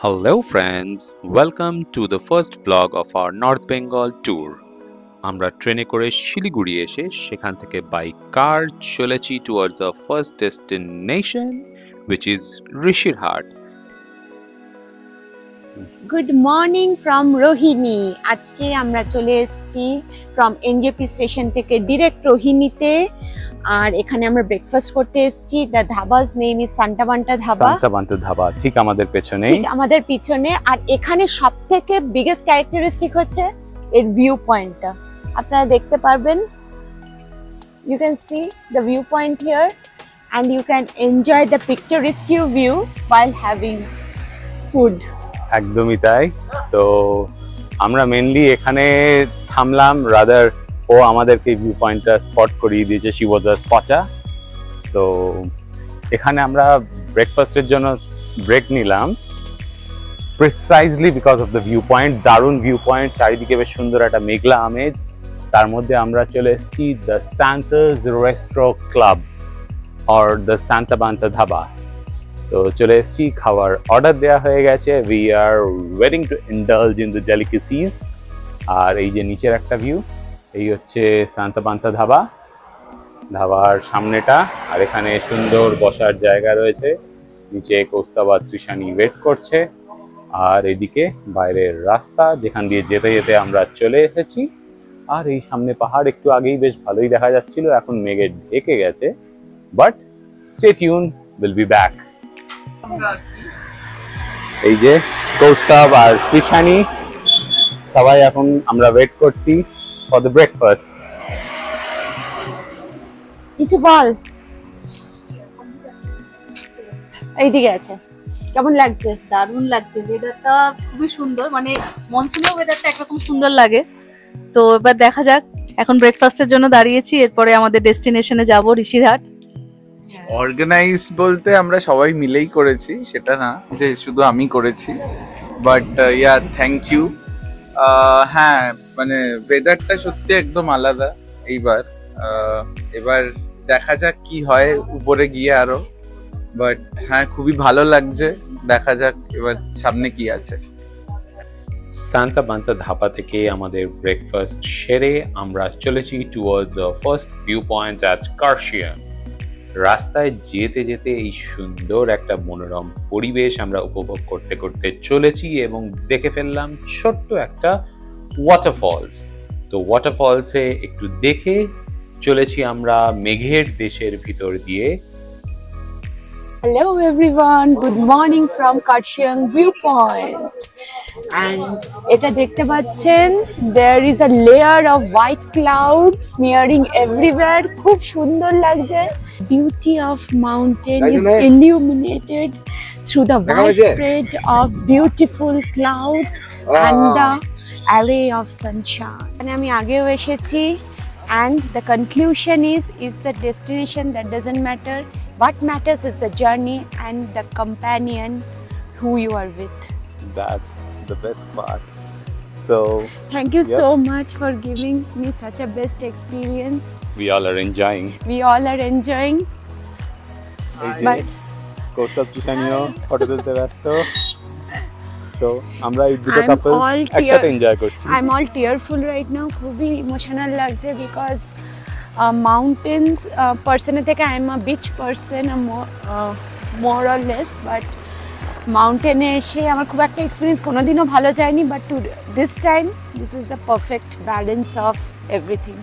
Hello friends, welcome to the first vlog of our North Bengal tour. আমরা ট্রেনে করে শিলিগুড়ি এসে সেখান থেকে বাই কার চলেছি towards the first destination which is Rishirhat. Good morning from Rohini. আজকে আমরা চলে এসেছি from NJP স্টেশন থেকে ডিরেক্ট রোহিণীতে আর এখানে আমরা ব্রেকফাস্ট করতে এসেছি। The ধাবা's name is Santa Banta dhaba. Santa Banta dhaba ঠিক আমাদের পিছনে আর এখানে সবথেকে বিগেস্ট ক্যারেক্টারিস্টিক হচ্ছে এর ভিউ পয়েন্টটা। আপনারা দেখতে পারবেন, you can see the view point here and you can enjoy the picturesque view while having food. একদমই তাই। তো আমরা মেইনলি এখানে থামলাম, রাদার ও আমাদেরকে ভিউ পয়েন্টটা স্পট করিয়ে দিয়েছে, শি ওয়াজ আ স্পটার। তো এখানে আমরা ব্রেকফাস্টের জন্য ব্রেক নিলাম precisely because of the view point. দারুণ ভিউ পয়েন্ট, চারিদিকে বেশ সুন্দর একটা মেঘলা আমেজ। তার মধ্যে আমরা চলে এসেছি the Santa's restro club or the Santa Banta dhaba. তো চলে এসেছি, খাবার অর্ডার দেওয়া হয়ে গেছে। We are waiting to indulge in the delicacies. আর এই যে নিচের একটা ভিউ, এই হচ্ছে সান্তা বান্তা ধাবা, ধাবার সামনেটা। আর এখানে সুন্দর বসার জায়গা রয়েছে, নিচে কৌস্তাবা তৃষানি ওয়েট করছে। আর এদিকে বাইরের রাস্তা, যেখান দিয়ে যেতে যেতে আমরা চলে এসেছি। আর এই সামনে পাহাড়, একটু আগেই বেশ ভালোই দেখা যাচ্ছিল, এখন মেঘে ঢেকে গেছে। But stay tune, will be back. এই যে কৌস্তাব আর তৃষানি সবাই এখন আমরা ওয়েট করছি ফর দ্য ব্রেকফাস্ট। কিছু বল, এইদিকে আছে। কেমন লাগছে? দারুণ লাগছে, ওয়েদারটা খুবই সুন্দর, মানে মনসুনের ওয়েদারটা একরকম সুন্দর লাগে। তো এবার দেখা যাক, এখন ব্রেকফাস্টের জন্য দাঁড়িয়েছি, এরপরে আমাদের ডেস্টিনেশনে যাব ঋষিরহাট। অর্গানাইজ বলতে আমরা সবাই মিলেই করেছি, সেটা না যে শুধু আমি করেছি, বাট ইয়া থ্যাংক ইউ। হ্যাঁ, মানে ওয়েদারটা সত্যি একদম আলাদা এইবার। এবার দেখা যাক কি হয় উপরে গিয়ে আরো, বাট হ্যাঁ খুবই ভালো লাগছে। দেখা যাক এবার সামনে কি আছে। সান্তা বান্তা ধাবা থেকে আমাদের ব্রেকফাস্ট সেরে আমরা চলেছি towards the first view point at Kurseong. রাস্তায় যেতে যেতে এই সুন্দর একটা মনোরম পরিবেশ আমরা উপভোগ করতে করতে চলেছি এবং দেখে ফেললাম ছোট্ট একটা ওয়াটারফলস। তো ওয়াটারফলসে একটু দেখে চলেছি আমরা মেঘের দেশের ভিতর দিয়ে। Hello everyone, good morning from Karshiang viewpoint. And এটা দেখতে পাচ্ছেন, there is a layer of white clouds smearing everywhere. খুব সুন্দর লাগছে। Beauty of mountain is illuminated through the widespread of beautiful clouds and the array of sunshine. And আমি আগেও এসেছি, and the conclusion is the destination that doesn't matter. What matters is the journey and the companion who you are with. That's the best part. So thank you so much for giving me such a best experience. we all are enjoying. But Kaustav তৃষানিও photo তুলতে ব্যস্ত। তো আমরা এই দুটো কাপল একসাথে enjoy করছি। I'm all tearful right now. খুবই ইমোশনাল লাগছে because mountains person থেকে I am a beach person, more or less, but mountain এ এসে আমার খুব একটা এক্সপিরিয়েন্স কোনোদিনও ভালো যায়নি, but to this time this is the perfect balance of everything.